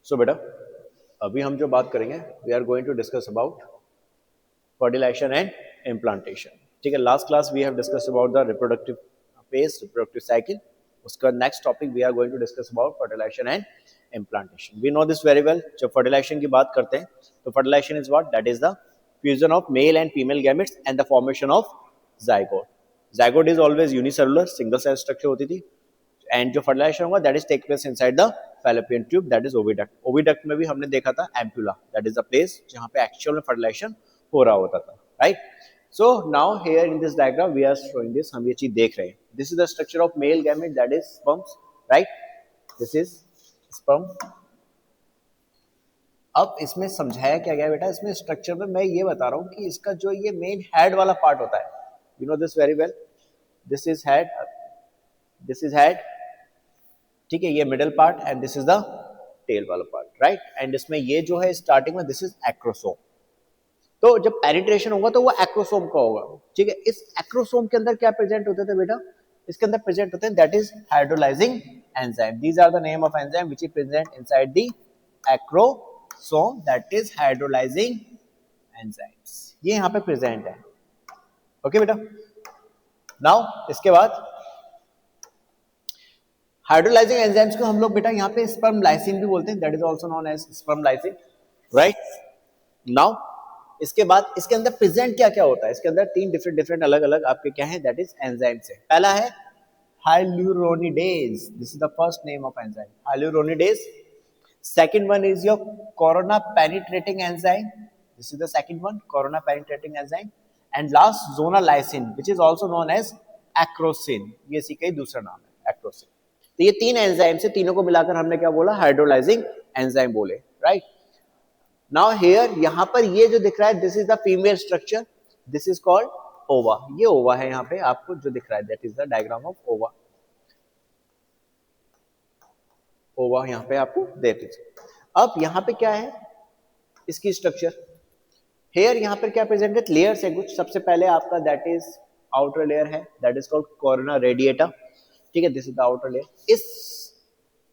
सो बेटा अभी हम जो बात करेंगे we are going to discuss about fertilization and implantation. ठीक है, last class we have discuss about the reproductive phase, reproductive cycle. उसका next topic we are going to discuss about fertilization and implantation. We know this very well. जब fertilization की बात करते हैं तो fertilization is what? That is the fusion of male and female gametes and the formation of zygote. Zygote is always unicellular, single cell structure होती थी. And जो fertilisation होगा that is take place inside the fallopian tube, that is oviduct. Oviduct में भी हमने देखा था ampulla, that is the place जहां पे एक्चुअल में फर्टिलाइजेशन हो रहा होता था, right? So now here in this diagram we are showing this, हम ये चीज देख रहे हैं. This is the structure of male gamete, that is sperms, right? This is sperm. अब इसमें समझाया क्या गया बेटा? इसमें स्ट्रक्चर में मैं ये बता रहा हूं कि इसका जो ये मेन हेड वाला पार्ट होता है, you know this very well. This is head, this is head, ठीक है, ये middle part and this is the tail वाला पार्ट, राइट? एंड इसमें ये जो है स्टार्टिंग में दिस इज एक्रोसोम. तो जब पेनिट्रेशन होगा तो वो एक्रोसोम का होगा, ठीक है? इस एक्रोसोम के अंदर क्या प्रेजेंट होते थे बेटा? इसके अंदर प्रेजेंट होते हैं that is hydrolysing enzyme. These are the name of enzyme which is present inside the acrosome, that is hydrolysing enzymes. ये यहां पे प्रेजेंट है. ओके बेटा, नाउ इसके बाद हाइड्रोलाइजिंग एंजाइम्स को हम लोग बेटा यहाँ पे स्पर्म लाइसिन भी बोलते हैं, that is also known as sperm lysin, right? Now इसके बाद इसके अंदर प्रेजेंट क्या क्या होता है? इसके अंदर तीन डिफरेंट अलग अलग आपके क्या है, दैट इज एंजाइम्स है. पहला है hyaluronidase, this is the first name of enzyme, hyaluronidase. Second one is your corona penetrating enzyme, this is the second one, corona penetrating enzyme. And last zonalysin which is also known as acrosin, ये इसी का ही दूसरा नाम है, acrosin. तो ये तीन enzyme से, तीनों को मिलाकर हमने क्या बोला? हाइड्रोलाइजिंग एंजाइम बोले, राइट? नाउ हियर यहां पर ये जो दिख रहा है this is the female structure, this is called ओवा. ये ओवा है यहां पे आपको जो दिख रहा है, that is the diagram of ओवा. ओवा यहां पे आपको देख लीजिए. अब यहां पे क्या है इसकी स्ट्रक्चर? हेयर यहां पर क्या प्रेजेंट है? लेयर्स है कुछ. सबसे पहले आपका दैट इज आउटर लेयर है, that is called corona radiata, ठीक है? This is the outer layer. इस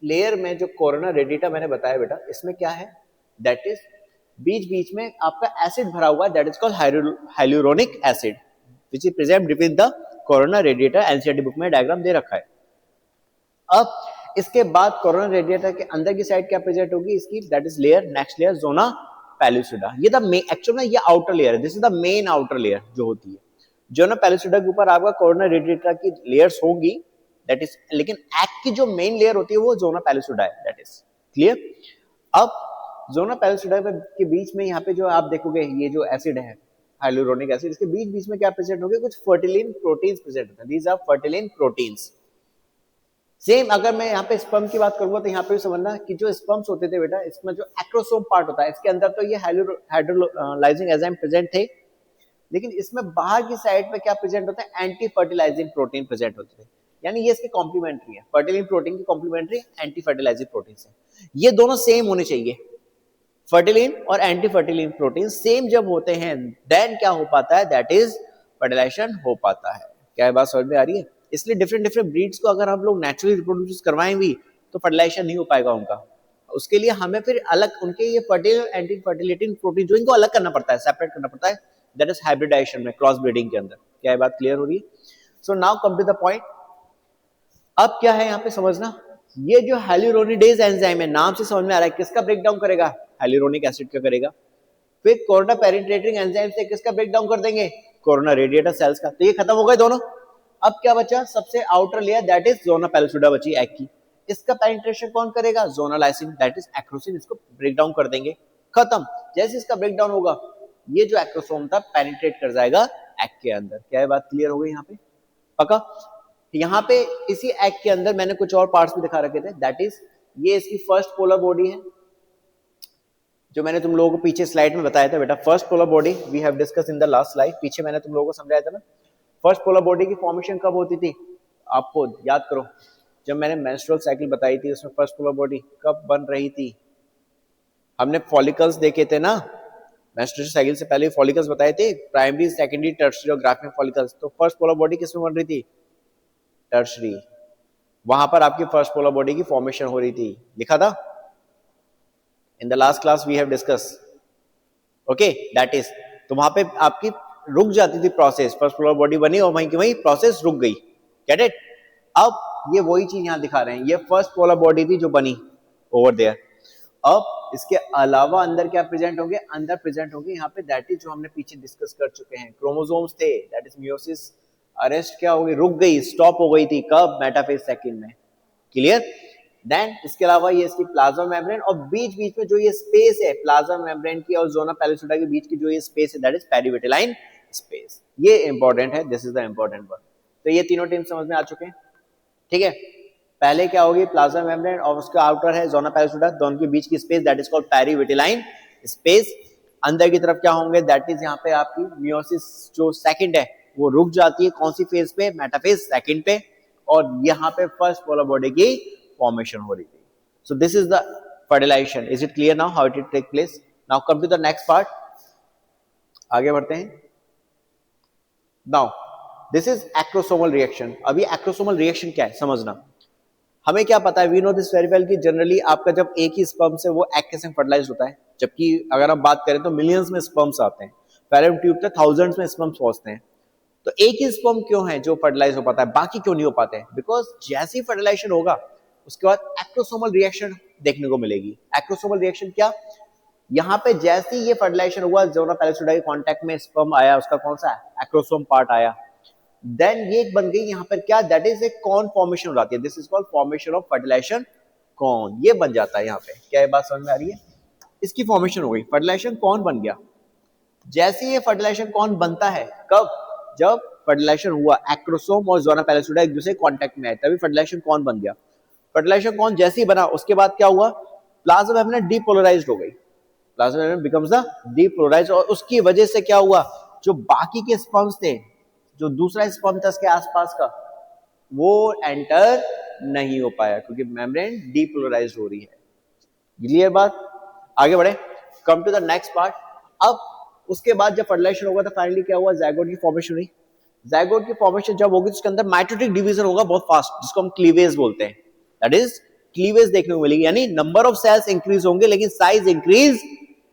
लेयर में जो कोरोना रेडिएटा मैंने बताया बेटा, इसमें क्या है? दैट इज बीच बीच में आपका एसिड भरा हुआ है, that is called hyaluronic acid which is present between the corona radiata. NCERT book में डायग्राम दे रखा है. अब इसके बाद कोरोना रेडिएटा के अंदर की साइड क्या प्रेजेंट होगी इसकी? That is layer, next layer zona pellucida. ये द एक्चुअल में ये आउटर लेयर है, this is the main outer layer जो होती है. जोना पैलिसिडा के ऊपर आपका कोरोना रेडिएटा की लेयर्स होंगी, दैट इज, लेकिन एक्ट की जो मेन लेयर होती है वो जोना पैलिसिडा है, दैट इज क्लियर. अब जोना पैलिसिडा के बीच में यहाँ पे जो आप देखोगे ये जो एसिड है हाइलुरोनिक एसिड, इसके बीच बीच में क्या प्रेजेंट होंगे? कुछ फर्टिलिन प्रोटीन्स प्रेजेंट होते हैं, दीज आर फर्टिलिन प्रोटीन्स. सेम अगर मैं यहाँ पे स्पर्म की बात करूंगा तो यहाँ पे भी समझना कि जो स्पर्म्स होते थे बेटा, इसमें जो एक्रोसोम पार्ट होता है इसके अंदर तो ये हाइड्रोलाइजिंग एंजाइम प्रेजेंट थे, लेकिन इसमें बाहर की साइड पे क्या प्रेजेंट होता है? एंटी फर्टिलाइजिंग प्रोटीन प्रेजेंट होते थे. यानी ये इसके कॉम्प्लीमेंट्री है, फर्टिलिन प्रोटीन की कॉम्प्लीमेंट्री एंटी फर्टिलाइजिंग प्रोटीन है. ये दोनों सेम होने चाहिए, फर्टिलिन और एंटी फर्टिलिन प्रोटीन सेम जब होते हैं देन क्या हो पाता है? दैट इज फर्टिलाइजेशन हो पाता है. क्या बात समझ में आ रही है? इसलिए डिफरेंट ब्रीड्स को अगर हम लोग नेचुरली रिप्रोड्यूस करवाएं भी तो फर्टिलाइजेशन नहीं हो पाएगा उनका. उसके लिए हमें फिर अलग उनके ये फर्टिलिन एंटी फर्टिलिटी प्रोटीन जो इनको अलग करना पड़ता है, सेपरेट करना पड़ता है, दैट इज हाइब्रिडाइजेशन में, क्रॉस ब्रीडिंग के अंदर. क्या ये बात क्लियर हो रही है? So now come to the point. अब क्या है यहाँ पे समझना, ये जो हाइलुरोनिडेज एंजाइम है नाम से समझ में आ रहा है किसका ब्रेकडाउन करेगा? हाइलुरोनिक एसिड का करेगा. फिर कोरोना पेनिट्रेटिंग एंजाइम से किसका ब्रेकडाउन कर देंगे? कोरोना रेडिएटर सेल्स का. तो ये खत्म हो गए दोनों. अब क्या बचा? सबसे आउटर लेयर, दैट इज जोना पैलिसिडा बची एग की. इसका पेनिट्रेशन कौन करेगा? जोनालाइसिन, दैट इज एक्रोसिन. इसको ब्रेक डाउन कर देंगे, खत्म. जैसे इसका ब्रेक डाउन होगा ये जो एक्रोसोम था पेनिट्रेट कर जाएगा एग के अंदर. क्या ये बात क्लियर हो गई यहाँ पे? पक्का? यहाँ पे इसी एग के अंदर मैंने कुछ और पार्ट्स भी दिखा रखे थे, दैट इज ये इसकी फर्स्ट पोलर बॉडी है जो मैंने तुम लोगों को पीछे स्लाइड में बताया था बेटा. First polar body we have discuss in the last slide. पीछे मैंने तुम लोगों को समझाया था ना फर्स्ट पोलर बॉडी की फॉर्मेशन कब होती थी? आपको याद करो, जब मैंने मेंस्ट्रुअल साइकिल बताई थी उसमें फर्स्ट पोलर बॉडी कब बन रही थी? हमने फॉलिकल्स देखे थे ना, मेंस्ट्रुअल साइकिल से पहले फॉलिकल्स बताए थे, प्राइमरी, सेकेंडरी, टर्शियरी और ग्राफिक फॉलिकल्स. तो फर्स्ट पोलर बॉडी किसमें बन रही थी? टर्शियरी. वहां पर आपकी फर्स्ट पोलर बॉडी की फॉर्मेशन हो रही थी, लिखा था. In the last class we have discuss, okay, that is, तो वहां पे आपकी रुक जाती थी प्रोसेस, फर्स्ट पोलर बॉडी बनी और वहीं की वहीं प्रोसेस रुक गई, गेट इट। अब ये वही चीज यहां दिखा रहे हैं, ये फर्स्ट पोलर बॉडी थी जो बनी ओवर देयर। अब इसके अलावा अंदर क्या प्रेजेंट होंगे, अंदर प्रेजेंट होंगे यहाँ पे, दैट इज जो हमने पीछे डिस्कस कर चुके हैं, क्रोमोसोम्स थे, दैट इज मियोसिस अरेस्ट क्या हो गई, रुक गई, स्टॉप हो गई थी, कब, मेटाफेज सेकंड में, क्लियर। देन इसके अलावा ये इसकी प्लाज्मा मेम्ब्रेन, और बीच बीच में जो ये स्पेस है प्लाज्मा मेम्ब्रेन की और जोना पैलिसोडा के बीच की जो ये स्पेस है, दैट इज पेरिविटिलाइन स्पेस, ये इंपॉर्टेंट है, this is the important one. तो ये तीनों टीम समझ में आ चुके हैं, ठीक है। पहले क्या होगी, प्लाज्मा मेम्ब्रेन और उसका आउटर है जोना पैलिसोडा, दोनों के बीच की space that is called perivitelline space. अंदर की तरफ क्या होंगे, दैट इज यहाँ पे आपकी मियोसिस जो सेकंड है वो रुक जाती है, कौन सी फेज पे, मेटाफेज सेकंड पे, और यहाँ पे फर्स्ट पोलर बॉडी की फॉर्मेशन हो रही थी। So this is the fertilisation, is it clear now how it take place. Now come to the next part, आगे बढ़ते हैं। Now this is acrosomal reaction. अभी एक्रोसोमल रिएक्शन क्या है समझना, हमें क्या पता है, we know this very well कि जनरली आपका जब एक ही स्पर्म से वो एग के संग फर्टिलाइज होता है, जबकि अगर हम बात करें तो मिलियंस में स्पर्म्स आते हैं, फैलोपियन ट्यूब तक थाउजेंड्स में स्पर्म्स पहुंचते हैं। तो एक ही स्पर्म क्यों है जो फर्टिलाइज हो पाता है, बाकी क्यों नहीं हो पाते हैं, बिकॉज जैसे ही फर्टिलाइजेशन होगा उसके बाद एक्रोसोमल रिएक्शन देखने को मिलेगी। एक्रोसोमल रिएक्शन क्या, यहाँ पे जैसे ही ये फर्टिलाइजेशन हुआ, जोना पैलिसोडा के कांटेक्ट में स्पर्म आया, उसका कौन सा एक्रोसोम पार्ट आया, देन ये बन गई यहाँ पर क्या, that is a cone formation हो जाती है, this is called formation of fertilisation cone, ये बन जाता है यहाँ पे। क्या ये बात समझ में आ रही है, इसकी फॉर्मेशन हो गई, फर्टिलाइजेशन कॉन बन गया। जैसे ये फर्टिलाइजेशन कॉन बनता है, कब, जब फर्टिलाइजेशन हुआ, एक्रोसोम और जोना पैलिसोडा एक दूसरे कांटेक्ट में आए, तभी फर्टिलाइजेशन कॉन बन गया। फर्टिलाइजेशन कॉन जैसे ही बना, उसके बाद क्या हुआ, प्लाज्मा मेम्ब्रेन डीपोलराइज्ड हो गई, plasma membrane becomes the depolarised, और उसकी वजह से क्या हुआ, जो बाकी के स्पर्म्स थे, जो दूसरा स्पर्म था इसके आसपास का, वो एंटर नहीं हो पाया क्योंकि मेम्ब्रेन डीपोलराइज्ड हो रही है। क्लियर बात, आगे बढ़े, come to the next part. अब उसके बाद जब फर्टिलाइजेशन होगा तो फाइनली क्या हुआ, जाइगोट की फॉर्मेशन हुई। जाइगोट की फॉर्मेशन जब होगी तो उसके अंदर माइटोटिक डिवीजन होगा बहुत फास्ट, जिसको हम क्लीवेज बोलते हैं, दैट इज क्लीवेज देखने को मिलेगी, यानी नंबर ऑफ सेल्स इंक्रीज होंगे लेकिन साइज इंक्रीज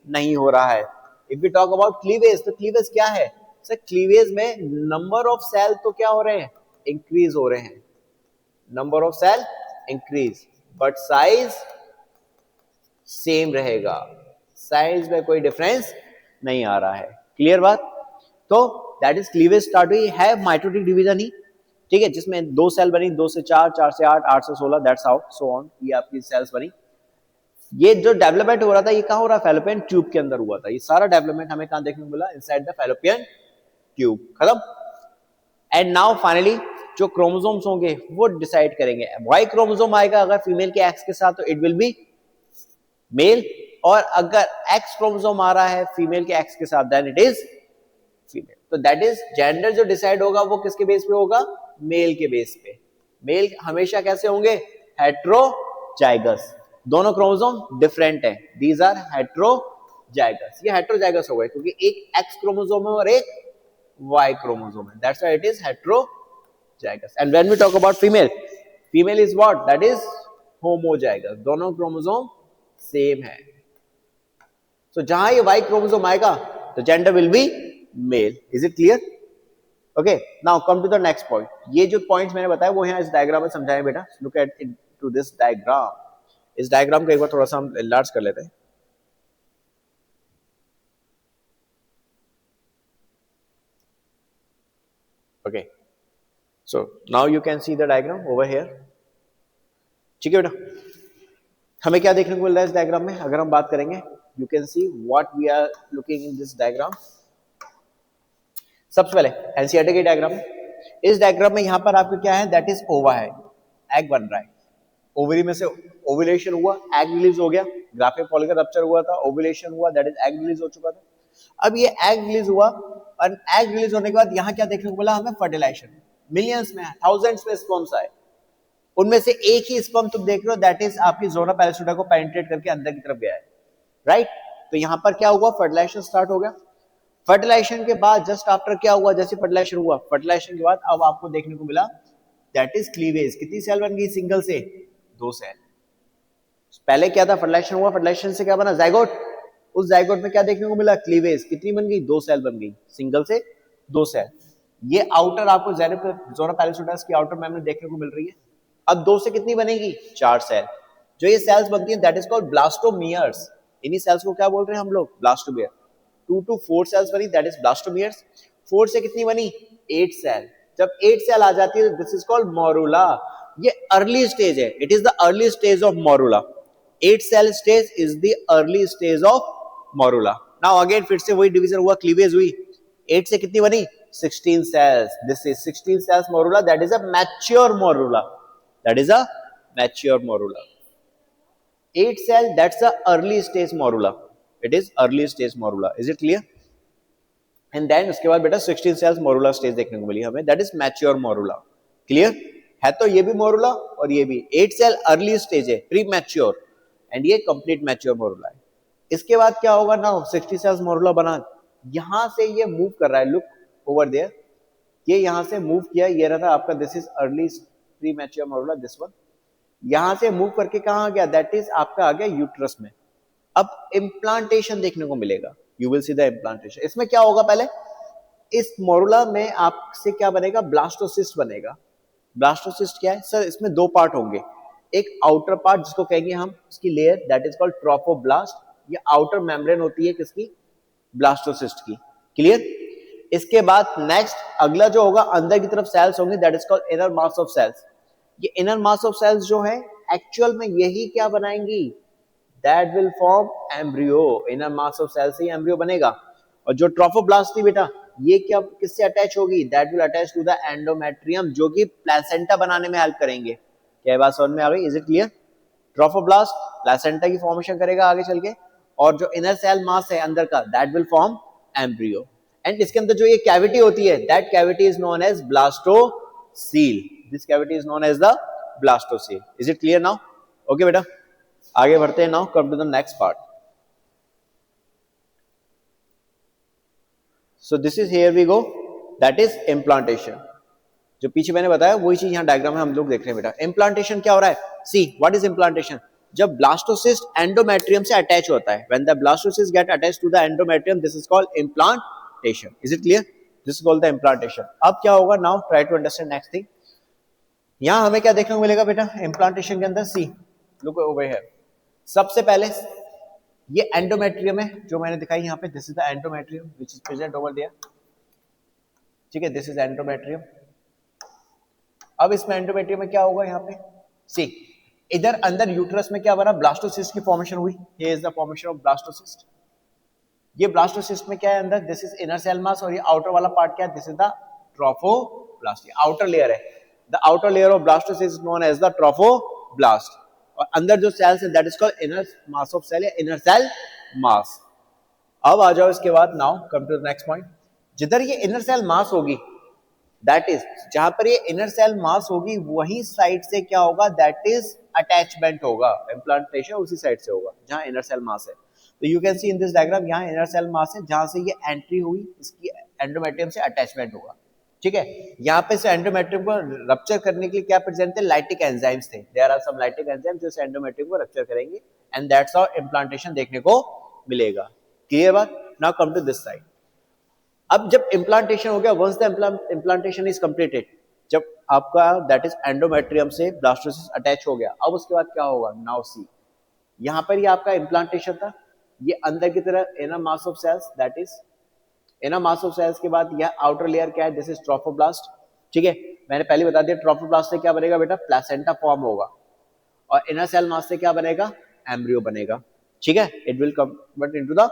नहीं हो रहा है। If we talk about cleavage, तो क्लीवेज क्या है सर, क्लीवेज में नंबर ऑफ सेल तो क्या हो रहे हैं, इंक्रीज हो रहे हैं, number of cell increase, but size same रहेगा, साइज में कोई डिफरेंस नहीं आ रहा है। क्लियर बात, तो दैट इज क्लीवेज स्टार्ट हुई है माइटोटिक डिवीजन ही, ठीक है, जिसमें 2 सेल बनी, 2 से 4, 4 से 8, 8 से 16, दैट्स हाउ सो ऑन, ये आपकी सेल्स बनी। ये जो डेवलपमेंट हो रहा था ये कहां हो रहा है, फैलोपियन ट्यूब के अंदर हुआ था, ये सारा डेवलपमेंट हमें कहां देखने को मिला, इनसाइड द फैलोपियन ट्यूब, खत्म। एंड नाउ फाइनली जो क्रोमोसोम्स होंगे वो डिसाइड करेंगे, वाई क्रोमोसोम आएगा अगर फीमेल के एक्स के साथ तो इट विल बी मेल, और अगर एक्स क्रोमोसोम आ रहा है फीमेल के एक्स के साथ देन इट इज फीमेल। तो दैट इज जेंडर जो डिसाइड होगा वो किसके बेस पे होगा, मेल के बेस पे। मेल हमेशा कैसे होंगे, हेट्रोजाइगस, दोनों क्रोमोसोम डिफरेंट है, दीज आर हेट्रोजाइगस, ये हेट्रोजाइगस हो गए क्योंकि एक एक्स क्रोमोसोम है और एक Y chromosome है, that's why it is heterozygous. And when we talk about female, female is what, that is homozygous, दोनों क्रोमोसोम सेम है। So जहां ये Y chromosome आएगा तो gender will be male. Is it clear? Okay, now come to the next point. ये जो points मैंने बताया वो यहाँ इस डायग्राम में समझाएं बेटा, look at into this diagram. इस डायग्राम को एक बार थोड़ा सा हम enlarge कर लेते हैं। Okay, so now you can see the diagram over here, ठीक है बेटा। हमें क्या देखने को मिल रहा है इस डायग्राम में, अगर हम बात करेंगे, you can see what we are looking in this diagram। सबसे पहले एनसीईआरटी के डायग्राम, इस डायग्राम में यहाँ पर आपको क्या है, दैट इज ओवा है, एग बन रहा है, ओवरी में से ओव्यूलेशन हुआ, एग रिलीज हो गया, ग्राफिक फॉलिकल रप्चर हुआ था, ओव्यूलेशन हुआ, दैट इज एग रिलीज हो चुका था। अब ये एग रिलीज हुआ और एग रिलीज होने के बाद यहाँ क्या देखने को मिला हमें, फर्टिलाइजेशन, मिलियंस में, थाउजेंड्स में स्पर्म्स आए, उनमें से एक ही स्पर्म तुम देख रहे हो दैट इज आपकी जोना पैलिसोडा को पेनिट्रेट करके अंदर की तरफ गया है, राइट। तो यहाँ पर क्या हुआ, फर्टिलाइजेशन स्टार्ट हो गया। फर्टिलाइजेशन के बाद जस्ट आफ्टर क्या हुआ, जैसे फर्टिलाइजेशन हुआ, फर्टिलाइजेशन के बाद अब आपको देखने को मिला दैट इज क्लीवेज, कितनी सेल बन गई, सिंगल से 2 सेल, पहले क्या था, फर्टिलाइजेशन हुआ, फर्टिलाइजेशन से क्या बना, जाइगोट। उस जाइगोट में क्या देखने को मिला, क्लीवेज। कितनी बन गई, 2 सेल बन गई, सिंगल से 2 सेल। ये आउटर आपको ज़ोना पैलिसोडस की आउटर मेम्ब्रेन देखने को मिल रही है। अब 2 से कितनी बनेगी, 4 सेल। जो ये सेल्स बनती हैं दैट इज कॉल्ड ब्लास्टोमियर्स। इन्हीं सेल्स को क्या बोल रहे हैं हम लोग, ब्लास्टोमियर। 2 to 4 सेल्स बनी, दैट इज ब्लास्टोमियर्स। 4 से कितनी बनी, 8 सेल। जब 8 सेल आ जाती है दिस इज कॉल्ड मोरूला। ये अर्ली स्टेज है, it is the early stage of morula. 8 cell stage is the early stage of morula. Now again फिर से वही डिवीजन हुआ, क्लीवेज हुई। 8 से कितनी बनी, 16 cells. This is 16 cells morula. That is a mature morula. That is a mature morula. 8 cell, that's the early stage morula. It is early stage morula. Is it clear? And then उसके बाद बेटा 16 cells morula stage देखने को मिली हमें. That is mature morula. Clear? है तो ये भी morula और ये भी. 8 cell early stage है, premature. And ये complete mature morula है. इसके बाद क्या होगा ना, 60 cells morula बना. यहां से ये मूव कर रहा है, लुक ओवर देयर, ये यहां से मूव किया, ये रहा था आपका, this is early pre mature morula, this one. यहां से मूव करके कहां आ गया, दैट इज आपका आ गया यूट्रस में। अब इम्प्लांटेशन देखने को मिलेगा, you will see the implantation. इसमें क्या होगा, पहले इस मोरूला में आपसे क्या बनेगा, ब्लास्टोसिस्ट बनेगा। ब्लास्टोसिस्ट क्या है सर, इसमें 2 पार्ट होंगे। एक आउटर पार्ट जिसको कहेंगे हम, इसकी layer, that is called trophoblast. ये आउटर मेम्ब्रेन होती है किसकी, ब्लास्टोसिस्ट की। क्लियर? इसके बाद नेक्स्ट अगला जो होगा, अंदर की तरफ सेल्स होंगे, that is called inner mass of cells. ये इनर मास ऑफ सेल्स जो है एक्चुअल में यही क्या बनाएंगी, that will form embryo. Inner mass of cells से एम्ब्रियो बनेगा। और जो ट्रोफोब्लास्ट थी बेटा, ये क्या किससे अटैच होगी, that will attach to the endometrium, जो कि प्लेसेंटा बनाने में हेल्प करेंगे। क्या बात समझ में आ गई, is it clear? Trophoblast placenta की फॉर्मेशन करेगा आगे चल के, और जो इनर सेल मास है अंदर का, that will form embryo. And इसके अंदर जो ये कैविटी होती है, that cavity is known as blastocoel. This cavity is known as the blastocoel. Is it clear now? Okay बेटा, आगे बढ़ते हैं। Now come to the next part. So this is here we go, that is implantation. जो पीछे मैंने बताया वही चीज यहाँ डायग्राम में हम लोग देख रहे हैं बेटा। इम्प्लांटेशन क्या हो रहा है, सी व्हाट इज इम्प्लांटेशन। जब ब्लास्टोसिस्ट एंडोमेट्रियम से अटैच होता है, when the blastocyst get attached to the endometrium, this is called implantation. Is it clear? This is called the implantation. अब क्या होगा, now try to understand next thing. यहां हमें क्या देखने को मिलेगा बेटा इम्प्लांटेशन के अंदर, सी लुक ओवर हियर। सबसे पहले ये एंडोमेट्रियम है जो मैंने दिखाई यहाँ पे, this is the endometrium which is present over there. ठीक है, दिस इज एंडोमेट्रियम। अब इसमें एंडोमेट्रियम में क्या होगा, यहाँ पे सी इधर अंदर यूट्रस में क्या बना, ब्लास्टोसिस्ट की फॉर्मेशन हुई। Here is the formation of blastocyst. ये ब्लास्टोसिस्ट में क्या है अंदर, this is inner cell mass, और ये आउटर वाला पार्ट क्या है, this is the trophoblast. Outer layer है, the outer layer of blastocyst is known as the trophoblast. और अंदर जो सेल्स है that is called inner mass of cell या इनर सेल मास। अब आ जाओ इसके बाद, now come to the next point. जिधर ये इनर सेल मास होगी, दैट इज जहां पर ये इनर सेल मास होगी, वही साइड से क्या होगा, दैट इज अटैचमेंट होगा। इम्प्लांटेशन उसी साइड से होगा जहां इनर सेल मास है। तो you can see in this diagram, यहाँ इनर सेल मास है, जहां से ये एंट्री हुई, इसकी एंडोमेट्रियम से अटैचमेंट होगा। ठीक है, यहाँ पे से एंडोमेट्रियम को रप्चर करने के लिए क्या प्रेजेंट थे, लाइटिक एंजाइम्स थे। There are some lytic enzymes जो इस एंडोमेट्रियम को रप्चर करेंगे, एंड दैट्स हाउ इम्प्लांटेशन देखने को मिलेगा। क्लियर बात? Now come to this side. अब जब इम्प्लांटेशन हो गया, once the implantation is completed, जब आपका दैट इज एंडोमेट्रियम से ब्लास्टोसिस्ट अटैच हो गया, अब उसके बाद क्या होगा, नाउ सी यहाँ पर ये आपका इम्प्लांटेशन था। ये अंदर की तरफ inner mass of cells, that is inner mass of cells के बाद यह आउटर लेयर क्या है, दिस इज ट्रोफोब्लास्ट। ठीक है, मैंने पहले बता दिया ट्रोफोब्लास्ट से क्या बनेगा बेटा, प्लेसेंटा फॉर्म होगा, और इनर सेल मास से क्या बनेगा, एम्ब्रियो बनेगा। ठीक है, it will convert into the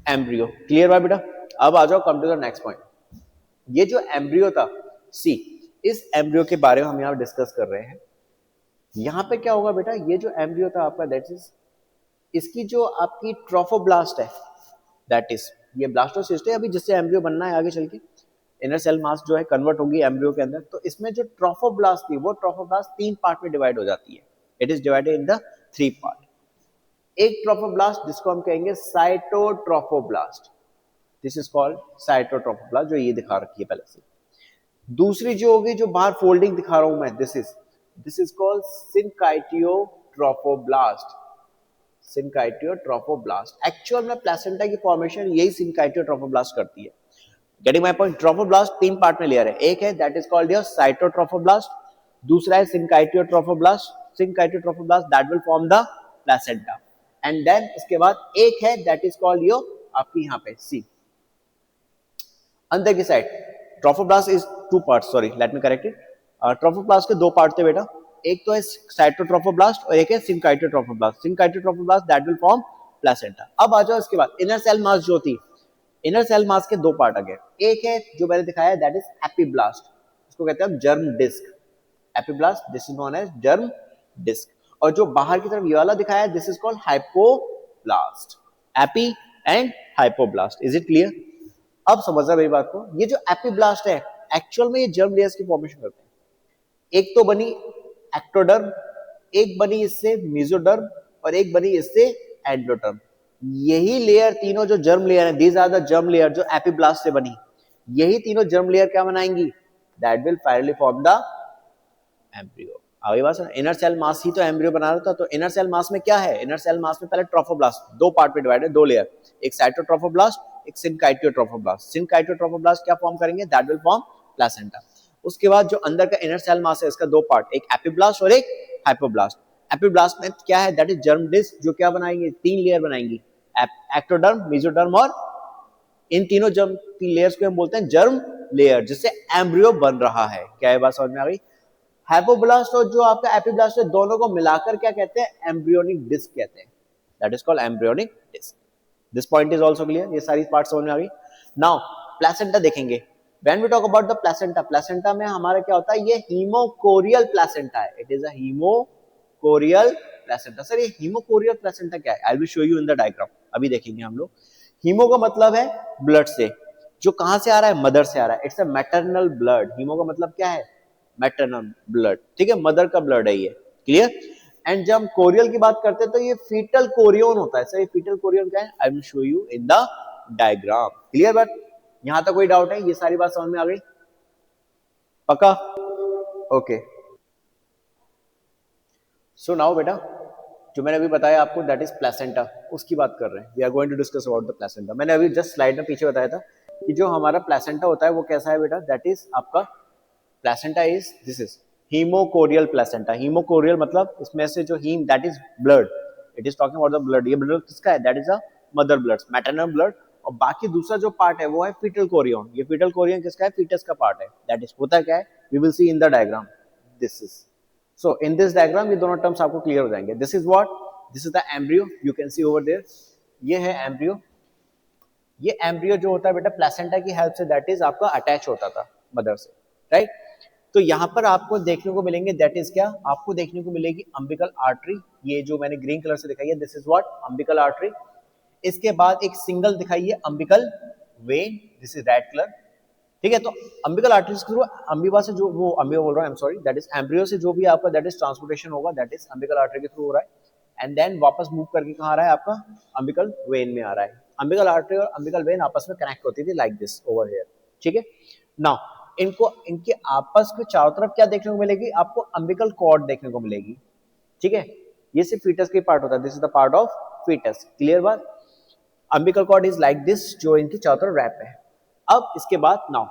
embryo. Clear है बेटा? अब आ जाओ come to the next point. ये जो एम्ब्रियो था, सी इस एम्ब्रियो के बारे में हम यहाँ डिस्कस कर रहे हैं। यहाँ पे क्या होगा बेटा, ये जो एम्ब्रियो था आपका, दैट इज इसकी जो आपकी ट्रोफोब्लास्ट है, दैट इज ये ब्लास्टोसिस्ट है अभी, जिससे एम्ब्रियो बनना है आगे चल के, इनर सेल मास जो है कन्वर्ट होगी एम्ब्रियो के अंदर। तो इसमें जो ट्रोफोब्लास्ट थी, वो ट्रोफोब्लास्ट 3 पार्ट में डिवाइड हो जाती है। It is divided in the 3 part. एक ट्रोफोब्लास्ट जिसको हम कहेंगे cytotrophoblast, this is called cytotrophoblast, जो ये दिखा रखी है पहले से। दूसरी जो होगी, जो बाहर फोल्डिंग दिखा रहा हूं मैं, this is called syncytiotrophoblast. Trophoblast, syncytiotrophoblast. Actual में प्लेसेंटा की फॉर्मेशन यही सिनकाइटियोट्रोफोब्लास्ट करती है। Getting my point? ट्रोफोब्लास्ट तीन पार्ट में लेयर है, एक है that is called your cytotrophoblast, दूसरा है syncytiotrophoblast, syncytiotrophoblast that will form the placenta, and then इसके बाद एक है दैट इज कॉल्ड योर आपकी यहाँ पे सी अंदर की side. Trophoblast is two parts, sorry let me correct it. Trophoblast के दो पार्ट थे बेटा, एक तो है साइटोट्रोफोब्लास्ट और एक है syncytiotrophoblast. Syncytiotrophoblast that will form placenta. अब आ जाओ इसके बाद इनर सेल मास जो थी, इनर सेल मास के दो पार्ट आ गए, एक है जो मैंने दिखाया दैट इज एपिब्लास्ट, इसको कहते हैं germ disc, epiblast this is known as germ disc, और जो बाहर की तरफ ये वाला दिखाया this is called hypoblast, epi and hypoblast. Is it clear? अब समझ रहा मेरी बात को? ये जो एपिब्लास्ट है एक्चुअल में ये जर्म लेयर्स की फॉर्मेशन करते हैं। एक तो बनी एक्टोडर्म, एक बनी इससे मेसोडर्म और एक बनी इससे एंडोडर्म। यही लेयर तीनों जो जर्म लेयर है, these are the germ layer जो एपिब्लास्ट से बनी, यही तीनों जर्म लेयर क्या बनाएंगी? That will finally form the embryo. अभी बात सुनो, इनर सेल मास ही तो एम्ब्रियो बना रहा था, तो इनर सेल मास में क्या है? इनर सेल मास में पहले ट्रोफोब्लास्ट, दो पार्ट में डिवाइड है, दो लेयर, एक साइटोट्रोफोब्लास्ट एक सिनकाइटियोट्रोफोब्लास्ट। सिनकाइटियोट्रोफोब्लास्ट क्या फॉर्म करेंगे? That will form placenta. उसके बाद जो अंदर का इनर सेल मास है इसका दो पार्ट, एक एपिब्लास्ट और एक हाइपोब्लास्ट। एपिब्लास्ट में क्या है? दैट इज जर्म डिस्क, जो क्या बनाएंगे? तीन लेयर बनाएंगी, एक्टोडर्म, मेसोडर्म और इन तीनों जर्म लेयर्स को हम बोलते हैं जर्म लेयर, जिससे एम्ब्रियो बन रहा है। क्या ये बात समझ में आ गई? हाइपोब्लास्ट और जो आपका एपिब्लास्ट है दोनों को मिलाकर क्या कहते हैं? एम्ब्रियोनिक डिस्क कहते हैं, that is called embryonic disc. This point is also clear? ये सारी पार्ट समझ में आ गई। नाउ प्लेसेंटा देखेंगे। When we talk about the placenta, placenta में हमारा क्या होता है? ये हीमोकोरियल प्लेसेंटा है, it is a haemochorial placenta. Sir ये हीमोकोरियल प्लेसेंटा क्या है? I will show you in the diagram, अभी देखेंगे हम लोग। हीमो का मतलब है ब्लड से, जो कहां से आ रहा है? मदर से आ रहा है, it's a maternal blood. Haemo का मतलब क्या है? मैटरनल ब्लड, ठीक है, मदर का ब्लड है ये, क्लियर। एंड जब हम कोरियल की बात करते हैं तो ये फीटल कोरियन होता है। सर ये फीटल कोरियन क्या है? I will show you in the diagram, clear. But यहां तक कोई डाउट है? ये सारी बात समझ में आ गई? पक्का? ओके। सो नाउ बेटा जो मैंने अभी बताया आपको दैट इज प्लेसेंटा, उसकी बात कर रहे हैं। We are going to discuss about the placenta. मैंने अभी जस्ट स्लाइड में पीछे बताया था कि जो हमारा प्लेसेंटा होता है वो कैसा है बेटा? दैट इज आपका placenta is this is haemochorial placenta. Haemochorial मतलब इसमें से जो haem that is blood, it is talking about the blood. ये ब्लड किसका है? That is a mother blood, maternal blood. और बाकी दूसरा जो पार्ट है वो है फीटल कोरियन। ये फीटल कोरियन किसका है? फीटस का पार्ट है। दैट इज होता क्या है? We will see in the diagram. This is so in this diagram ये दोनों टर्म्स आपको क्लियर हो जाएंगे। This is what? This is the embryo, you can see over there. ये है एम्ब्रियो। ये एम्ब्रियो जो होता है बेटा प्लेसेंटा की हेल्प से दैट इज आपका अटैच होता था मदर से, राइट। तो यहाँ पर आपको देखने को मिलेंगे दैट इज क्या? आपको देखने को मिलेगी अम्बिकल आर्टरी, ये जो मैंने ग्रीन कलर से दिखाई है this is what? Umbilical artery. इसके बाद एक सिंगल दिखाई है umbilical when, this is red colour, ठीक है। तो अम्बिकल आर्टरी के थ्रू अम्बिवा से जो वो अम्बिवा बोल रहा हूँ, I am sorry, that is embryo से जो भी आपका दैट इज ट्रांसपोर्टेशन होगा दैट इज अम्बिकल आर्टरी के थ्रू हो रहा है, एंड देन वापस मूव करके कहाँ आ रहा है? आपका अम्बिकल वेन में आ रहा है। अम्बिकल आर्टरी और अम्बिकल वेन आपस में कनेक्ट होती थी लाइक दिस ओवर हियर, ठीक है। नाउ इनको इनके आपस के चारों तरफ क्या देखने को मिलेगी? आपको अम्बिकल कॉर्ड देखने को मिलेगी, ठीक है। ये सिर्फ फीटस की पार्ट होता है, this is the part of foetus, clear बात। Umbilical cord is like this, जो इनकी चारों तरफ रैप है। अब इसके बाद नाउ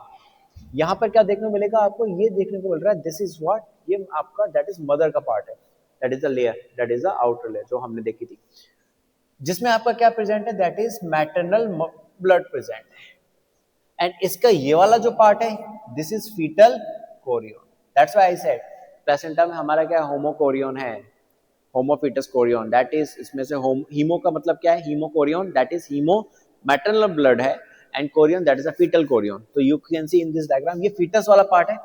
यहाँ पर क्या देखने को मिलेगा? आपको ये देखने को मिल रहा है दिस इज व्हाट? ये आपका दैट इज मदर का पार्ट है, that is the layer, that is the outer layer जो हमने देखी थी, जिसमें आपका क्या प्रेजेंट है? That is maternal blood present है। एंड इसका ये वाला जो पार्ट है this is foetal chorion, that's why I said placenta में हमारा क्या होमोकोरियन है, होमोफीटस कोरियन, दैट इज इसमें से हीमो का मतलब क्या है? Haemochorion, that is haemo maternal blood है, and chorion that is a foetal chorion. तो you can see in this diagram ये फीटस वाला पार्ट है,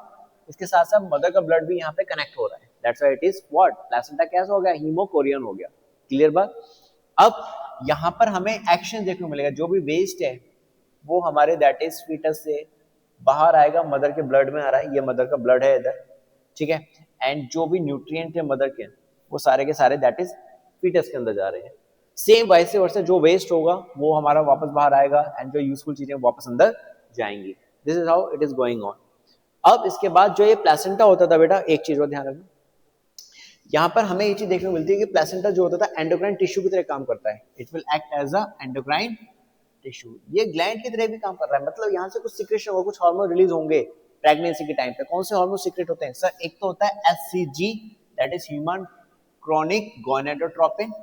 इसके साथ साथ मदर का ब्लड भी यहाँ पे कनेक्ट हो रहा है, that's why it is what? Placenta कैसा हो गया? हीमोकोरियन हो गया, क्लियर बात। अब यहाँ पर हमें एक्शन देखने को मिलेगा, जो भी वेस्ट है वो हमारे दैट इज फीटस से बाहर आएगा, मदर के ब्लड में आ रहा है, ये मदर का ब्लड है इधर, ठीक है। एंड जो भी न्यूट्रिएंट है मदर के वो सारे के सारे दैट इज फीटस के अंदर जा रहे हैं। सेम वैसे वर्ष जो वेस्ट होगा वो हमारा वापस बाहर आएगा, एंड जो यूजफुल चीजें वापस अंदर जाएंगी। This is how it is going on. अब इसके बाद जो ये प्लेसेंटा होता था बेटा, एक चीज और ध्यान रखना, यहाँ पर हमें ये चीज देखने को मिलती है कि प्लेसेंटा जो होता था एंडोक्राइन टिश्यू की तरह काम करता है, it will act as a endocrine tissue, ये ग्लैंड की तरह भी काम कर रहा है, मतलब यहाँ से कुछ सीक्रेशन होगा, कुछ हार्मोन रिलीज होंगे प्रेगनेंसी के टाइम पे। कौन से हार्मोन सीक्रेट होते हैं सर? एक तो होता है HCG, that is human chronic gonadotropin,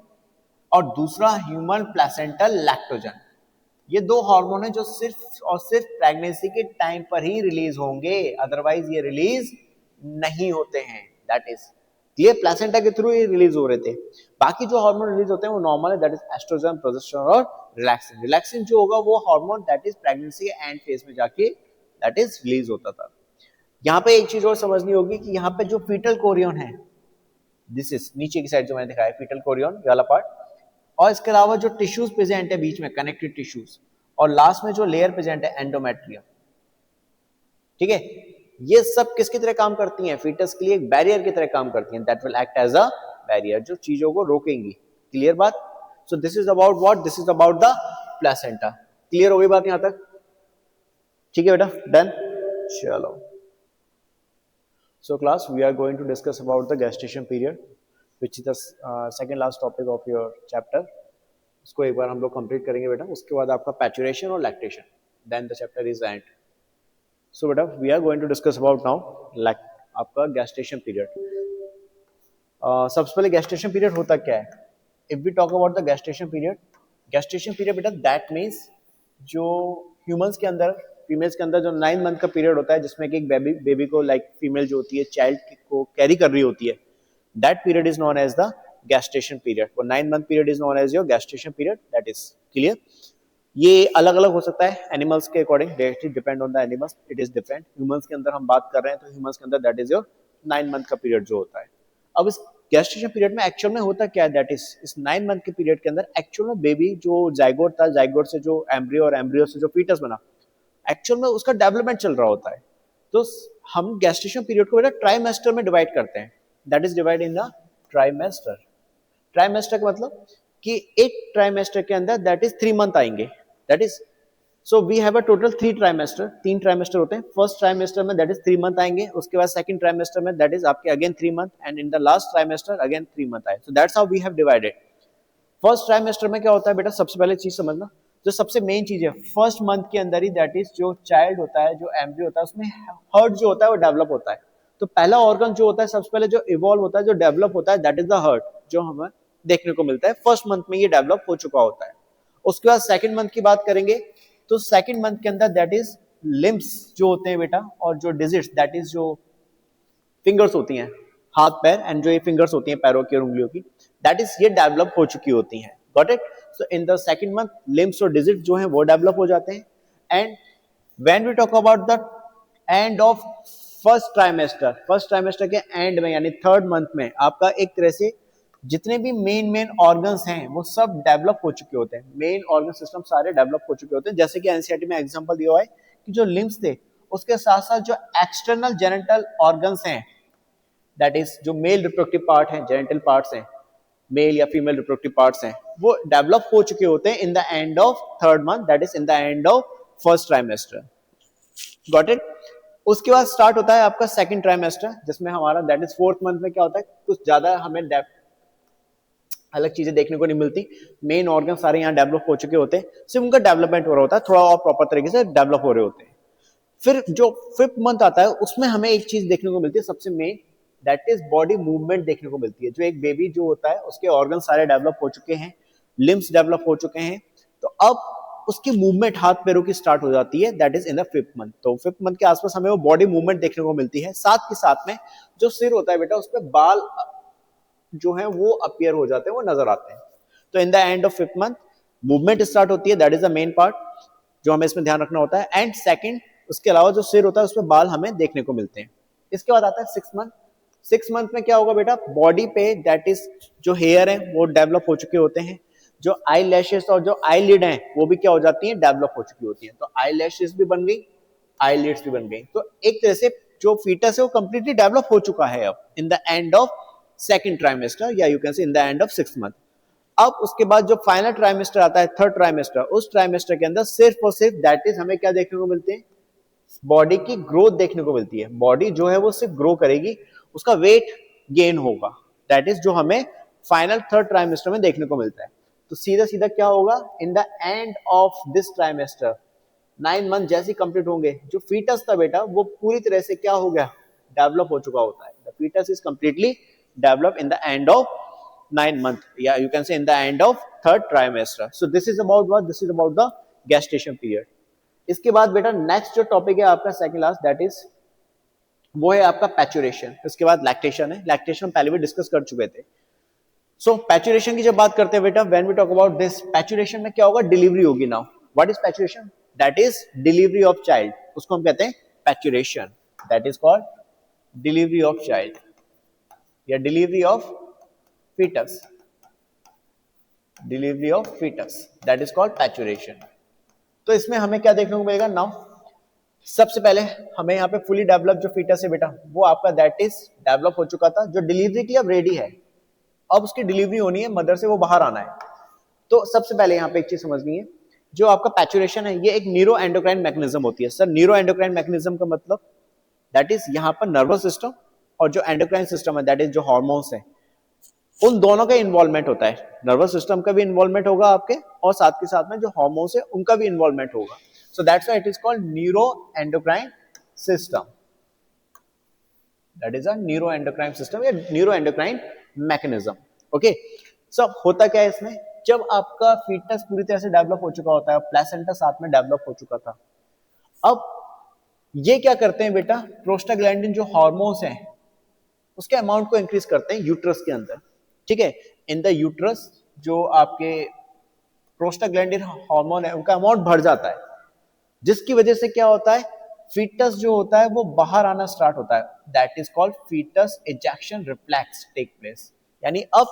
और दूसरा ह्यूमन प्लेसेंटल लैक्टोजन। ये दो हार्मोन है जो सिर्फ और सिर्फ प्रेगनेंसी के टाइम पर ही रिलीज होंगे, अदरवाइज ये रिलीज नहीं होते हैं। दैट इज ये प्लेसेंटा के थ्रू ये रिलीज हो रहे थे। बाकी जो हार्मोन रिलीज होते हैं वो नॉर्मल है, दैट इज एस्ट्रोजन, प्रोजेस्टेरोन और रिलैक्सिन। रिलैक्सिन जो होगा वो हार्मोन दैट इज प्रेगनेंसी के एंड फेज में जाके दैट इज रिलीज होता था। यहाँ पे एक चीज और समझनी होगी कि यहाँ पे जो फीटल कोरियन है, दिस इज नीचे की साइड जो मैंने दिखाया फीटल कोरियन ये वाला पार्ट, और इसके अलावा जो टिश्यूज प्रेजेंट है बीच में कनेक्टेड टिश्यूज, और लास्ट में जो लेयर प्रेजेंट है एंडोमेट्रियम, ठीक है, ये सब किसकी तरह काम करती हैं? फीटस के लिए एक बैरियर की तरह काम करती हैं, that will act as a barrier, जो चीजों को रोकेंगी। क्लियर बात? So this is about what? This is about the placenta. Clear हो गई बात यहां तक? ठीक है बेटा, डन। चलो, so class we are going to discuss about the gestation period which is the second last topic of your chapter। उसको एक बार हम लोग कंप्लीट करेंगे बेटा, उसके बाद आपका पैचुरेशन और lactation, then the chapter is end. So बेटा we are going to discuss about now आपका गेस्टेशन पीरियड। सबसे पहले गेस्टेशन पीरियड होता क्या है? If we talk about the gestation period बेटा दैट मीन्स जो ह्यूमंस के अंदर, फीमेल्स के अंदर जो 9 मंथ का पीरियड होता है जिसमें कि एक बेबी को लाइक फीमेल जो होती है चाइल्ड को कैरी कर रही होती है, that period is known as the gestation period. वो 9 month period is known as your gestation period, that is clear. ये अलग अलग हो सकता है एनिमल्स के according, depend on the animals, it is different. Humans के अंदर हम बात कर रहे हैं तो ह्यूमंस के अंदर दैट इज योर 9 मंथ का पीरियड जो होता है। अब इस गेस्टेशन पीरियड में एक्चुअल में होता क्या है? दैट इज इस 9 मंथ के पीरियड के अंदर एक्चुअल में बेबी जो जाइगोट था, जाइगोट से जो एम्ब्रियो और एम्ब्रियो से जो फीटस बना, एक्चुअल में उसका डेवलपमेंट चल रहा होता है। तो हम गेस्टेशन पीरियड को बेटा ट्राइमेस्टर में डिवाइड करते हैं, that is divide in the trimester. Trimester का मतलब कि एक ट्राइमेस्टर के अंदर दैट इज 3 मंथ आएंगे, that is so we have a total 3 trimester, 3 trimester होते हैं। फर्स्ट ट्राइमेस्टर में दैट इज 3 मंथ आएंगे, उसके बाद सेकंड ट्राइमेस्टर में दैट इज आपके again 3 month, and in the last trimester again 3 month आए। So that's how we have divided. First trimester में क्या होता है बेटा? सबसे पहले चीज समझना, जो सबसे मेन चीज है फर्स्ट मंथ के अंदर ही दैट इज जो चाइल्ड होता है, जो एम्ब्रियो होता है, उसमें हर्ट जो होता है वो डेवलप होता है। तो पहला ऑर्गन जो होता है सबसे पहले जो इवॉल्व होता है, जो डेवलप होता है, दैट इज द हर्ट, जो हमें देखने को मिलता है फर्स्ट मंथ में ये डेवलप हो चुका होता है। उसके बाद सेकंड मंथ की बात करेंगे तो सेकंड मंथ के अंदर दैट इज लिम्स जो होते हैं बेटा, और जो डिजिट्स दैट इज जो फिंगर्स होती हैं, हाथ पैर, एंड जो ये फिंगर्स होती हैं पैरों की और उंगलियों की, दैट इज ये डेवलप हो चुकी होती हैं। Got it? So in the second month limbs और डिजिट जो हैं वो डेवलप हो जाते हैं। And when we talk about the end of first trimester के एंड में यानी थर्ड मंथ में आपका एक तरह से जितने भी मेन ऑर्गन्स हैं वो सब डेवलप हो चुके होते हैं, मेन ऑर्गन सिस्टम सारे डेवलप हो चुके होते हैं। जैसे कि एनसीईआरटी में एग्जांपल दिया हुआ है कि जो लिम्स थे उसके साथ साथ जो एक्सटर्नल जेनिटल ऑर्गन्स हैं, दैट इज जो मेल रिप्रोडक्टिव पार्ट है, जेनिटल पार्ट्स हैं, मेल या फीमेल रिप्रोडक्टिव पार्ट्स हैं, वो डेवलप हो चुके होते हैं इन the end of third month, that is in the end of first trimester. Got it? उसके बाद स्टार्ट होता है आपका सेकंड ट्राइमेस्टर, जिसमें हमारा दैट इज फोर्थ मंथ में क्या होता है, कुछ ज्यादा हमें अलग चीजें देखने को नहीं मिलती, मेन ऑर्गन सारे यहाँ डेवलप हो चुके होते हैं, सिर्फ उनका डेवलपमेंट हो रहा होता है, थोड़ा और प्रॉपर तरीके से डेवलप हो रहे होते हैं। फिर जो फिफ्थ मंथ आता है उसमें हमें एक चीज देखने को मिलती है सबसे main, that is body movement देखने को मिलती है। जो एक बेबी जो होता है उसके ऑर्गन सारे डेवलप हो चुके हैं, लिम्स डेवलप हो चुके हैं, तो अब उसकी मूवमेंट हाथ पैरों की स्टार्ट हो जाती है, that is in the fifth month. तो फिफ्थ मंथ के आसपास हमें वो बॉडी मूवमेंट देखने को मिलती है, साथ के साथ में जो सिर होता है बेटा उस पर बाल जो है वो अपीयर हो जाते हैं, वो नजर आते हैं। तो इन the end of fifth month movement start होती है, that is the main part जो हमें इसमें ध्यान रखना होता है। एंड सेकंड, उसके अलावा जो सिर होता है उसमें बाल हमें देखने को मिलते हैं। इसके बाद आता है सिक्स मंथ। सिक्स मंथ में क्या होगा बेटा? बॉडी पे दैट इज जो हेयर है वो डेवलप हो चुके होते हैं, जो आई लैशेस और जो आई लिड है वो भी क्या हो जाती है, डेवलप हो चुकी होती है। तो आई लैशेस भी बन गई, आई लिड्स भी बन गई। तो एक तरह से जो फीटस है वो कंप्लीटली डेवलप हो चुका है अब in the end of second trimester, या you can say in the end of six month. अब उसके बाद जो फाइनल ट्राइमेस्टर आता है, थर्ड ट्राइमेस्टर, उस ट्राइमेस्टर के अंदर सिर्फ और सिर्फ दैट इज हमें क्या देखने को मिलते हैं, बॉडी की ग्रोथ देखने को मिलती है। बॉडी जो है वो सिर्फ ग्रो करेगी, उसका वेट गेन होगा, दैट इज जो हमें फाइनल थर्ड ट्राइमेस्टर में देखने को मिलता है। तो सीधा सीधा क्या होगा, इन the end of this trimester 9 month जैसे कंप्लीट होंगे, जो फीटस था बेटा वो पूरी तरह से क्या हो गया, डेवलप हो चुका होता है। The foetus is completely develop in the end of 9 month, yeah, you can say in the end of third trimester. So this is about what, this is about the gestation period. इसके बाद बेटा next जो topic है आपका second last, that is वो है आपका पैचुरेशन। इसके बाद लैक्टेशन है, लैक्टेशन पहले भी डिस्कस कर चुके थे। सो पैचुरेशन की जब बात करते हैं बेटा, when we talk about this, parturition में क्या होगा, डिलीवरी होगी। Now what is parturition, that is delivery of child, उसको हम कहते हैं parturition, that is called delivery of child या delivery of fetus, delivery of fetus, that is called parturition. तो इसमें हमें क्या देखने को मिलेगा, नाउ सबसे पहले हमें यहाँ पे फुली डेवलप जो फीटस है बेटा वो आपका दैट इज डेवलप हो चुका था, जो डिलीवरी के लिए अब रेडी है, अब उसकी डिलीवरी होनी है, मदर से वो बाहर आना है। तो सबसे पहले यहाँ पे एक चीज समझनी है, जो आपका पैचुरेशन है ये एक न्यूरो एंडोक्राइन मैकेनिज्म होती है। सर न्यूरो एंडोक्राइन मैकेनिज्म का मतलब दैट इज यहाँ पर नर्वस सिस्टम और जो एंडोक्राइन सिस्टम है दैट इज जो हार्मोन्स है, उन दोनों का इन्वॉल्वमेंट होता है। नर्वस सिस्टम का भी इन्वॉल्वमेंट होगा आपके, और साथ के साथ में जो हार्मोन्स है उनका भी इन्वॉल्वमेंट होगा। So that's why it is called neuro endocrine system, that is a neuro endocrine system या न्यूरो एंडोक्राइन मैकेनिज्म। ओके, सो होता क्या है इसमें, जब आपका फीटस पूरी तरह से डेवलप हो चुका होता है, प्लेसेंटा साथ में डेवलप हो चुका था, अब ये क्या करते हैं बेटा, प्रोस्टाग्लैंडिन जो हार्मोन्स हैं उसके अमाउंट को इंक्रीज करते हैं यूट्रस के अंदर। ठीक है, इन द यूट्रस जो आपके प्रोस्टाग्लैंडिन हार्मोन है उनका अमाउंट बढ़ जाता है, जिसकी वजह से क्या होता है, फीटस जो होता है वो बाहर आना स्टार्ट होता है, that is called fetus ejection reflex take place. यानी अब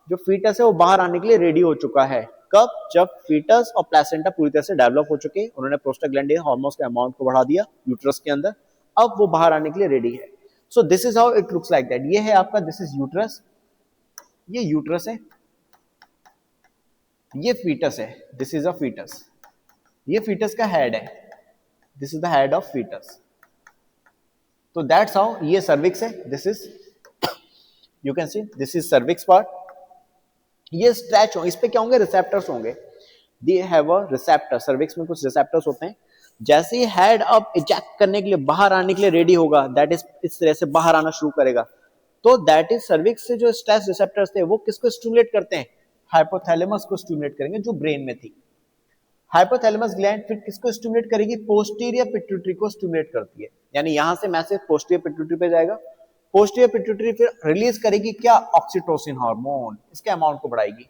जो फीटस है वो बाहर आने के लिए रेडी हो चुका है। कब, जब फीटस और प्लेसेंटा पूरी तरह से डेवलप हो चुके, उन्होंने प्रोस्टाग्लैंडिन हार्मोन्स के अमाउंट को बढ़ा दिया यूट्रस के अंदर, अब वो बाहर आने के लिए रेडी है। So this is how it looks like that. ये है आपका, दिस इज यूट्रस, ये यूट्रस है, ये फीटस है, दिस इज अ फीटस, ये फीटस का हेड है, this is the head of fetus. तो दैट्स हाउ, ये सर्विक्स है, this is, you can see this is cervix part. ये स्ट्रेच हो, इस पे क्या होंगे, रिसेप्टर्स होंगे, they have a receptor, cervix में कुछ रिसेप्टर्स होते हैं। जैसे ही हेड अब इजेक्ट करने के लिए, बाहर आने के लिए रेडी होगा, दैट इज इस तरह से बाहर आना शुरू करेगा, तो दैट इज सर्विक्स से जो स्ट्रेस रिसेप्टर्स थे वो किसको स्टिमुलेट करते हैं, हाइपोथैलेमस को स्टिमुलेट करेंगे जो ब्रेन में थी। हाइपोथैलेमस ग्लैंड फिर किसको स्टिमुलेट करेगी, पोस्टीरियर पिट्यूटरी को स्टिमुलेट करती है। यानी यहां से मैसेज पोस्टीरियर पिट्यूटरी पे जाएगा, पोस्टीरियर पिट्यूटरी फिर रिलीज करेगी क्या, ऑक्सीटोसिन हार्मोन, इसके अमाउंट को बढ़ाएगी।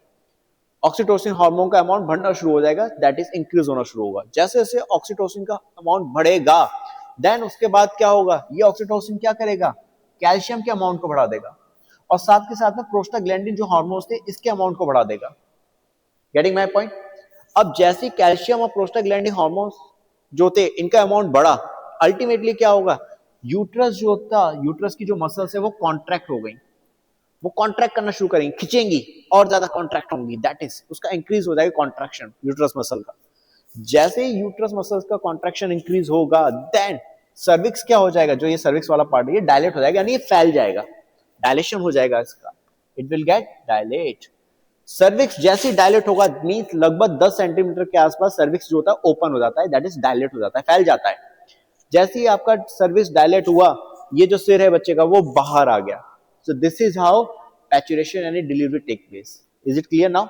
ऑक्सीटोसिन हार्मोन का अमाउंट बढ़ना शुरू हो जाएगा, दैट इज इंक्रीज होना शुरू होगा। जैसे जैसे ऑक्सीटोसिन का अमाउंट बढ़ेगा, देन उसके बाद क्या होगा, ये ऑक्सीटोसिन क्या करेगा, कैल्शियम के अमाउंट को बढ़ा देगा, और साथ के साथ में प्रोस्टाग्लैंडिन जो हार्मोन्स थे इसके अमाउंट को बढ़ा देगा। Getting my point. अब जैसे कैल्शियम और प्रोस्टाग्लैंडिन हार्मोन्स जो थे इनका अमाउंट बढ़ा, अल्टीमेटली क्या होगा, यूट्रस जो था, यूट्रस की जो मसल्स है वो कॉन्ट्रैक्ट हो गई, वो कॉन्ट्रैक्ट करना शुरू करेंगी, खिंचेंगी और ज्यादा कॉन्ट्रैक्ट होंगी, दैट इज उसका इंक्रीज हो जाएगा कॉन्ट्रैक्शन यूट्रस मसल का। जैसे ही यूट्रस मसल्स का कॉन्ट्रैक्शन इंक्रीज होगा, देन सर्विक्स क्या हो जाएगा, जो ये सर्विक्स वाला पार्ट है ये डायलेट हो जाएगा, यानी ये फैल जाएगा, डायलेशन हो जाएगा इसका, it will get dilate. Cervix जैसे ही डायलेट होगा, मींस लगभग 10 सेंटीमीटर के आसपास सर्विक्स जो होता है ओपन हो जाता है, दैट इज डायलेट हो जाता है, फैल जाता है। जैसे ही आपका सर्विक्स डायलेट हुआ, ये जो सिर है बच्चे का वो बाहर आ गया। So this is how parturition यानी delivery take place. Is it clear now?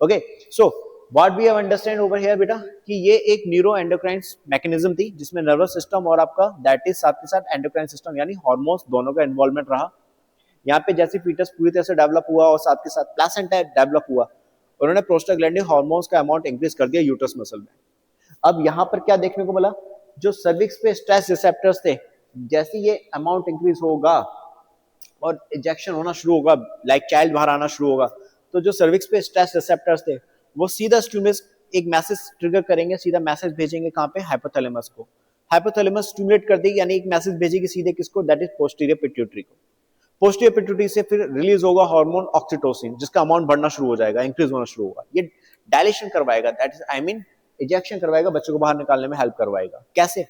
Okay, so what we have understand over here बेटा, कि ये एक न्यूरो एंडोक्राइन मैकेनिज्म थी जिसमें नर्वस सिस्टम और आपका दैट इज साथ के साथ एंडोक्राइन सिस्टम यानी हार्मोन्स दोनों का इन्वॉल्वमेंट रहा। यहाँ पे जैसे फीटस पूरी तरह से डेवलप हुआ और साथ के साथ प्लेसेंटा डेवलप हुआ, उन्होंने प्रोस्टाग्लैंडिन हार्मोन्स का अमाउंट इंक्रीज कर दिया यूट्रस मसल में। अब यहाँ पर क्या देखने को मिला, जो सर्विक्स पे स्ट्रेस रिसेप्टर्स थे, जैसे ये अमाउंट इंक्रीज होगा और इंजेक्शन होना शुरू होगा, लाइक चाइल्ड बाहर आना शुरू होगा, तो जो सर्विक्स पे स्ट्रेस रिसेप्टर्स थे वो सीधा स्टिमुलस एक मैसेज ट्रिगर करेंगे, सीधा मैसेज भेजेंगे कहाँ पे, हाइपोथैलेमस को। हाइपोथैलेमस स्टिमुलेट कर देगी, यानी एक मैसेज भेजेगी सीधे किसको, दैट इज पोस्टीरियर पिट्यूटरी को। पोस्टीरियर पिट्यूटरी से फिर रिलीज होगा हार्मोन ऑक्सीटोसिन, जिसका अमाउंट बढ़ना शुरू हो जाएगा, इंक्रीज होना शुरू होगा। ये डायलेशन करवाएगा, that is I mean injection करवाएगा, बच्चे को बाहर निकालने में हेल्प करवाएगा। कैसे?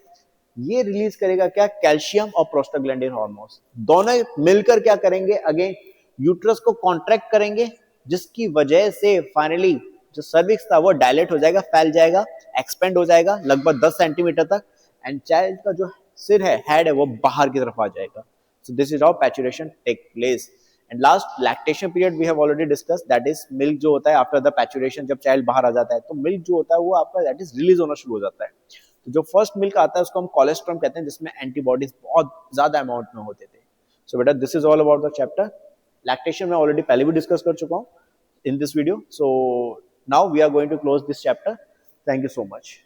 ये रिलीज करेगा क्या, कैल्शियम और प्रोस्टाग्लैंडिन हार्मोन्स, दोनों मिलकर क्या करेंगे, अगेन यूट्रस को कॉन्ट्रैक्ट करेंगे, जिसकी वजह से फाइनली जो सर्विक्स था वो डायलेट हो जाएगा, फैल जाएगा, एक्सपेंड हो जाएगा लगभग 10 सेंटीमीटर तक, एंड चाइल्ड का जो सिर है, हेड है, वो बाहर की तरफ आ जाएगा. So this is how paturation take place. And last, lactation period we have already discussed, that is milk जो होता है after the paturation, जब child बाहर आ जाता है तो milk जो होता है वो आपका that is release होना शुरू हो जाता है. तो जो फर्स्ट मिल्क आता है उसको हम कोलेस्ट्रॉम कहते हैं, जिसमें एंटीबॉडीज बहुत ज्यादा अमाउंट में होते थे. सो बेटा this is all about the chapter. Lactation में ऑलरेडी पहले भी डिस्कस कर चुका हूँ in this video. So now we are going to close this chapter. Thank you so much.